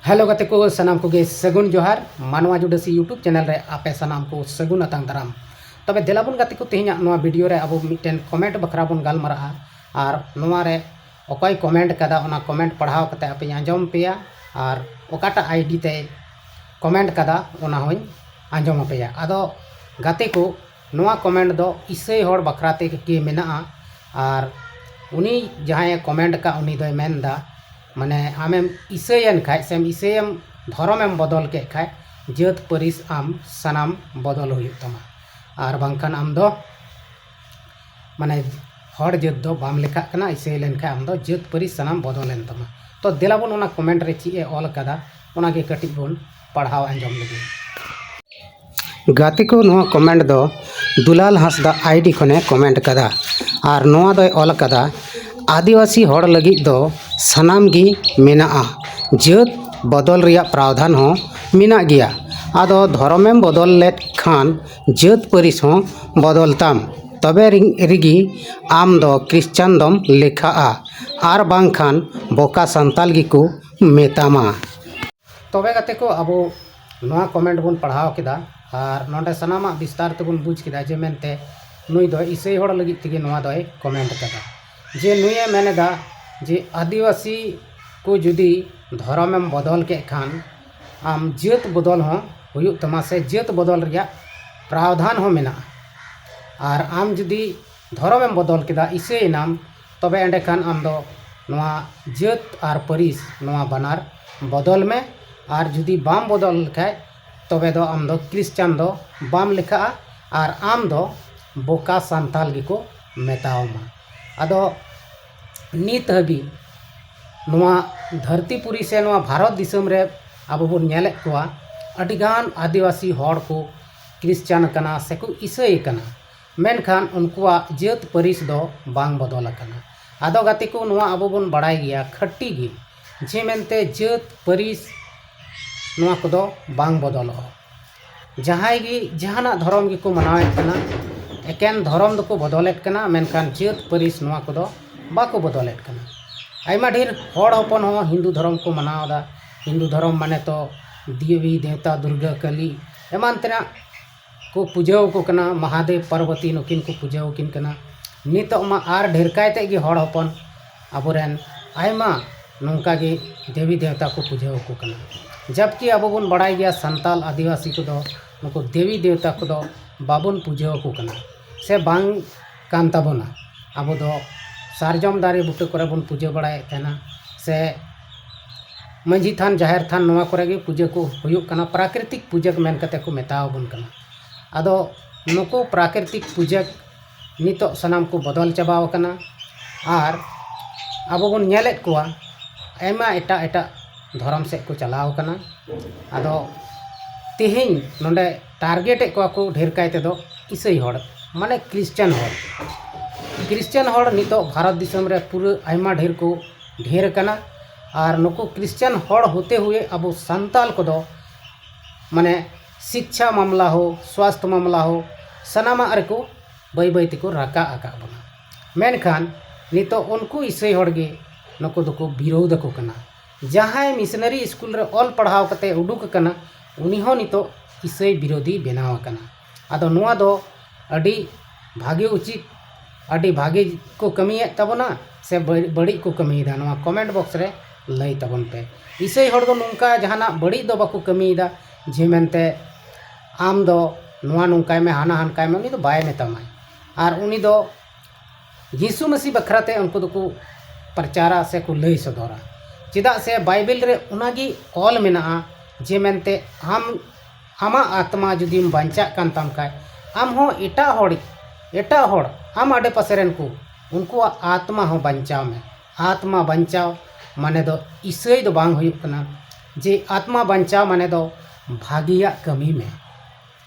Hello गते को सनाम को सगुन जोहार मानवा जुडसी यूट्यूब चैनल रे आपे सनाम को सगुन अतंग दाराम तबे देलाबुन गते को तेहना नोआ वीडियो रे अब मिटेन कमेंट बखरा बुन गालमारा और नोआ रे ओकय कमेंट कदा ओना कमेंट पढ़ाव कते आपे आंजम पेया और ओकाटा आईडी ते कमेंट कदा ओना होय आंजम पेया आदो गते को नोआ कमेंट दो इसै होड़ बखराते के मेना और उनी जहां कमेंट का उनी दोय मेनदा माने आमेम इसैयन खाय सेम इसैयम धर्मेम बदल के खाय जात परिस आम सनाम बदल हुई तमा और बांखान आम दो माने हर जात दो बाम लेखा कना इसै लेन खाय आम दो जात परिस सनाम बदलेन तमा तो देलाबुन ओना कमेंट रे ची ए ऑल कदा ओना गे कटि बुन पढ़ाव आंजम लगे गाते को नोआ कमेंट दो दुलाल हांसदा आईडी खने कमेंट कदा और नोआ दो ऑल कदा आदिवासी हड़ लगी दो सनाम गी मेना जात बदल रिया प्रावधान हो मेना गिया आदो धर्मेम बदल लेत खान जात परिस हो बदलताम तबे रिगी आम दो क्रिश्चियन दम लेखा आर बांखान बोका संताल गी को मेतामा तबे गते को अब नोआ कमेंट बुन पढ़ाव केदा और नोडे सनामा विस्तार तेबुन बुझ केदा जे मेनते नुई दो इसै हड़ लगी तिगे नोआ दोय कमेंट कदा जे नुए मेनेदा जे आदिवासी को जुदी धर्मेम बदल के खान आम जात बदल हो हुयुग तमा से जात बदल रिया प्रावधान हो मेना और आम जुदी धर्मेम बदल केदा इसै नाम तबे एंडे खान आम दो नोआ जात और परिस नोआ बनार बदल में और जुदी बाम बदल खाय तबे दो आम दो क्रिश्चियन दो बाम लेखा और आम दो बोका संताल गी को मेतावमा आदो नित हबी नोआ धरतीपुरी से नोआ भारत दिसम रे अब बुन नेले कोआ अडिगान आदिवासी हड़ को क्रिश्चियन कना से को इसै कना मेनखान उनकुआ जात परिस दो बांग बदल कना आदो गाते को नोआ अब बुन बड़ाई गया खट्टी गी जे मेनते जात परिस नोआ को दो बांग बदल जहां गी जहाना धर्म गी को मनावेत कना एकेन धर्म दो को बदलेत कना मेनखान जात परिस नोआ को दो बाको बदलेत कना आयमा ढेर हड़ हपन हो हिंदू धर्म को मनावदा हिंदू धर्म माने तो देवी देवता दुर्गा काली एमान तेना को पूजाव को कना महादेव पार्वती नुकिन को पूजाव किन कना नितो मा आर ढेर कायते गे हड़ हपन अबोरेन आयमा नोंका गे देवी देवता को पूजाव को कना जबकि अब बुन बड़ाई गया संताल आदिवासी को दो नुको देवी देवता को दो बाबुन पूजाव को कना से बांग कान ताबोना अब दो सारजम दारे बुटे करे बुन पूजा बड़ाए तेना से मंझी थान जाहिर थान नोआ करे गे पूजा को हुयुग कना प्राकृतिक पूजक मेन कते को मेताव बुन कना आदो नुको प्राकृतिक पूजक नितो सनाम को बदल चाबाव कना और अब बुन नेलेत कोआ एमा एटा एटा धर्म से को चलाव कना आदो तेहें नोंडे टारगेट कोआ को ढेर कायते दो इसै हड़ माने क्रिश्चियन हड़ नितो भारत दिसम रे पूरा आयमा ढेर को ढेर कना और नुको क्रिश्चियन हड़ होते हुए अब संताल को दो माने शिक्षा मामला हो स्वास्थ्य मामला हो सनामा अरे को बै बै तिको राका आका बना मेनखान नितो उनको इसै हड़ गे नुको दको विरोध को कना जहां मिशनरी स्कूल रे ऑल पढ़ाव कते उडुक कना उनी हो नितो इसै विरोधी बनाव कना आदो नुआ दो अडी भागे उचित अडी भागे को कमिए तबना से बड़ी को कमीदा नोआ कमेंट बॉक्स रे लई तबन पे इसै हड़ दो नुंका जहाना बड़ी दो बाको कमीदा जे मेनते आम दो नोआ नुंकाय में हाना हानकाय में उनी दो बाय मेतामाय और उनी दो यीशु मसीह बखराते उनको दो को प्रचारा से को लई सदोरा चिदा से बाइबल रे उनागी ऑल मेना जे मेनते आम आमा आत्मा जुदीम बांचा कान ताम काय आम हो एटा हड़ आम आडे पासेरन को उनको आत्मा हो बचाव में आत्मा बचाव माने दो इसै दो बांग हुयुग कना जे आत्मा बचाव माने दो भागिया कमी में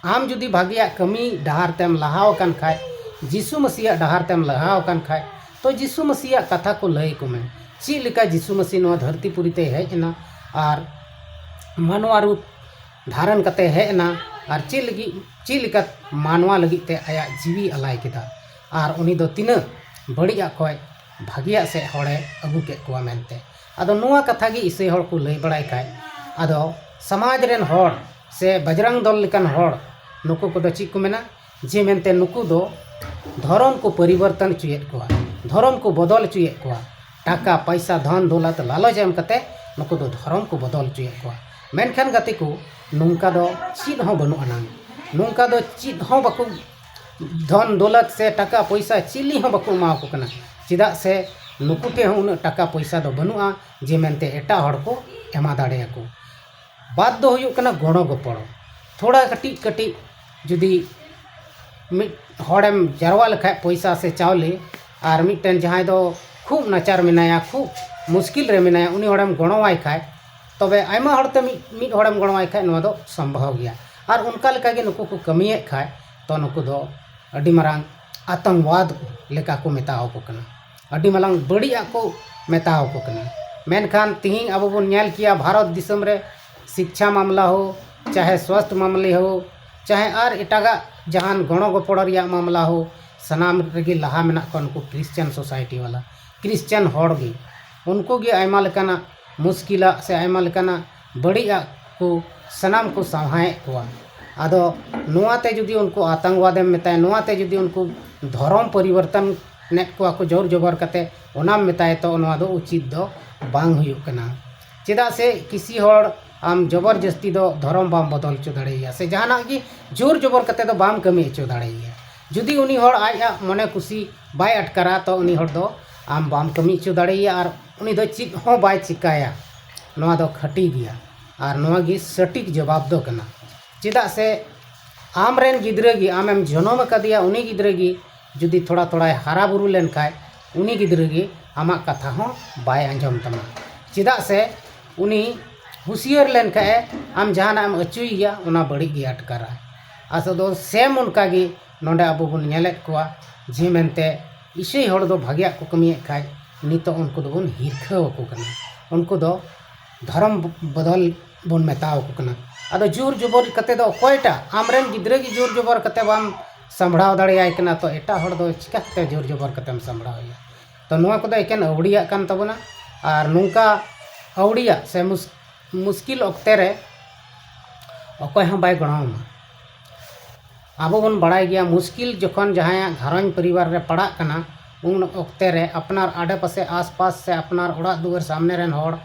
आम जुदी भागिया कमी डहार तेम लहाव कन खाय यीशु मसीह डहार तेम लहाव कन खाय तो यीशु मसीह कथा को लय को में ची लिका यीशु मसीह नोआ धरतीपुरी ते हेजना और मानवा रूप धारण कते हेना और ची लिका मानवा लगी ते आया जीवी अलाय केदा और उनी दो तीना बड़िया खय भागिया से हड़े अगू के कोआ मेनते आदो नोआ कथा गी इसै हड़ को लय बड़ाय खाय आदो समाज रेन हर से बजरंग दल लेकान हर नुकु को चीज को मेना जे मेनते नुकु दो धर्म को परिवर्तन चुयेत को धर्म को बदल चुयेत को टाका पैसा धन दौलत लालच एम कते नुकु दो धर्म को बदल चुयेत को मेनखान गति को नुंका दो चीज हो बनु अनांग नुंका दो चीज हो बाकु धन दौलत से टाका पैसा चिली हो बाकु मा को कना चिदा से नुकु टे उन टाका पैसा दो बनुआ जे मेनते एटा हड़ को एमा दाड़े को बात दो हुयुक कना गणो गपड़ थोड़ा कटी कटी जुदी मिट हड़ेम जारवा लेखा पैसा से चावले और मिटन जहां दो खूब नाचार मेनाया खूब मुश्किल रे मेनाया उनी हड़ेम गणवाय खाय तबे आयमा हड़ते मिट हड़ेम गणवाय खाय नवा दो संभव गया और उनका लेका गे नुकु को कमिये खाय तो नुकु दो अडी मारांग आतंकवाद लेका को मेताओ को कना अडी मालांग बड़िया को मेताओ को कना मेनखान तिहिं अब बन नेल किया भारत दिसम रे शिक्षा मामला हो चाहे स्वास्थ्य मामले हो चाहे और एटागा जहान गणो गपड़ रिया मामला हो सनाम रेगे लहा मेना को उनको क्रिश्चियन सोसाइटी वाला क्रिश्चियन हड़ गे उनको गे आयमा लेकाना मुश्किला से आयमा लेकाना बड़िया को सनाम को संभाए को आदो नुआते जुदी उनको आतंकवाद मेताए नुआते जुदी उनको धर्म परिवर्तन नेट को जोर जबर कते ओनाम मेताए तो नवा दो उचित दो बांग हुयुक कना चेदा से किसी हड़ आम जबरदस्ती दो धर्म बाम बदल चो दाड़ेया से जहाना की जोर जबर कते दो बाम कमी चो दाड़ेया जुदी उनी हड़ आया मने खुशी बाय अटकारा तो उनी हड़ दो आम बाम कमी चो दाड़ेया और उनी दो चित हो बाय चिकाया नवा दो खटी गया और नवा गी सटीक जवाब दो कना चेदा से आम रेन गिद्रे गी आमेम जन्म कदिया उनी गिद्रे गी जुदी थोड़ा थोड़ा हारा बुरु लेन खाय उनी गिद्रे गी आमा कथा हो बाय आंजम तमा चेदा से उनी हुसियर लेन खाए आम जहाना आम अचुई गया उना बड़ी गी अटकारा आसो दो सेम उनका गी नोंडे अब बन नेलेत कोआ जे मेनते इसे हड़ दो भाग्या को कमिये खाय नितो उनको दो बन हिरखाव को कना उनको दो धर्म बदल बन मेताव को कना आदो जोर जबर कते दो कोयटा आमरेन गिद्रे गी जोर जबर कते बाम संभड़ाव दाड़ेयाय कना तो एटा हड़ दो चिकाते जोर जबर कतेम संभड़ावया तो नुआ को दो एकेन अवड़िया कान तबना और नुंका अवड़िया से मुश्किल अक्ते रे अकय हाँ बाय गणावमा अब बन बड़ाय गया मुश्किल जखन जहां घरंज परिवार रे पड़ा कना उन अक्ते रे अपनार आडे पासे आसपास से अपनार ओड़ा दुआर सामने रेन हड़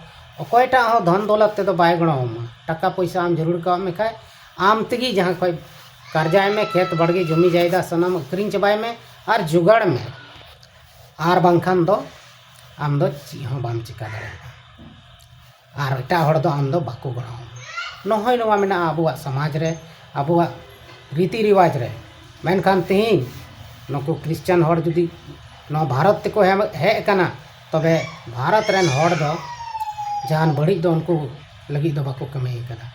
अकयटा हो धन दौलत ते दो बाय गणावमा टाका पैसा आम जरूर का में खाय आम तेगी जहां कोई कर्जाय में खेत बड़गे जमी जायदा सनम अक्रिन चबाय में और जुगाड़ में आर बांखान दो आम दो ची हो बाम चिका दाड़ेया और एटा हड़ दो आम दो बाको गणाव नहय नवा मेना आबुआ समाज रे आबुआ रीति रिवाज रे मेनखान तिहिं नुकु क्रिश्चियन हड़ जुदी न भारत तेको हेज कना तबे भारत रेन हड़ दो जहान बड़ी दो उनको लगी दो बाको कमी कना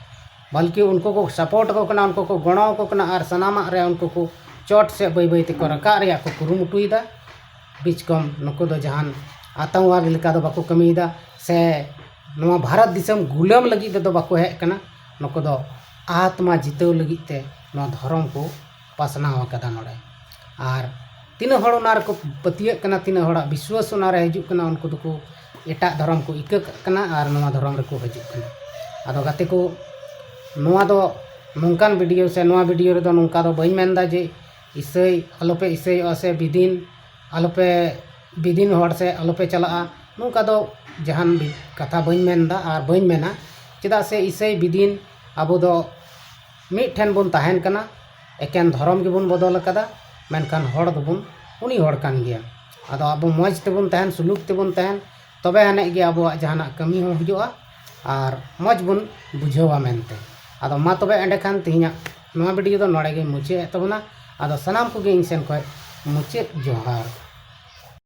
बल्कि उनको को सपोर्ट को कना उनको को गणाव को कना और सनामा रे उनको को चोट से बै बै तेको रका रे को कुरुमुटुइदा बीच कम नुकु दो जहान आतंकवाद लेका दो बाको कमीदा से नवा भारत दिसम गुलाम लगी दो बाको हेज कना नुकु दो आत्मा जितव लगी ते नवा धर्म को पासनाव कदा नोडे और तीन हड़ उनार को पतिये कना तीन हड़ विश्वास उनार हजु कना उनको दो को एटा धर्म को इका कना और नवा धर्म रे को हजु कना आदो गाते को नवा दो नोंकान वीडियो से नवा वीडियो रे दो नोंका दो बई मेनदा जे ईसई आलोपे ईसई से विदिन आलोपे विदिन हड़ से आलोपे चला नोंका दो जहान कथा बई मेनदा और बई मेना चेदा से ईसई विदिन अब दो मिट ठेन बन ताहेन कना एकेन धर्म के बन बदल कदा मेनखान हड़ दो बन उनी हड़ कान गया आदो अब मौज ते बन ताहेन सुलूक ते बन ताहेन तबे हाने गे अब जहाना कमी हो हजुआ और मौज बन बुझावा मेनते आदो मा तबे एंडे खान तिहिना नवा वीडियो दो नोडे गे मुचे तबना आदो सनाम को गे इन सेन खय मुचे जोहार।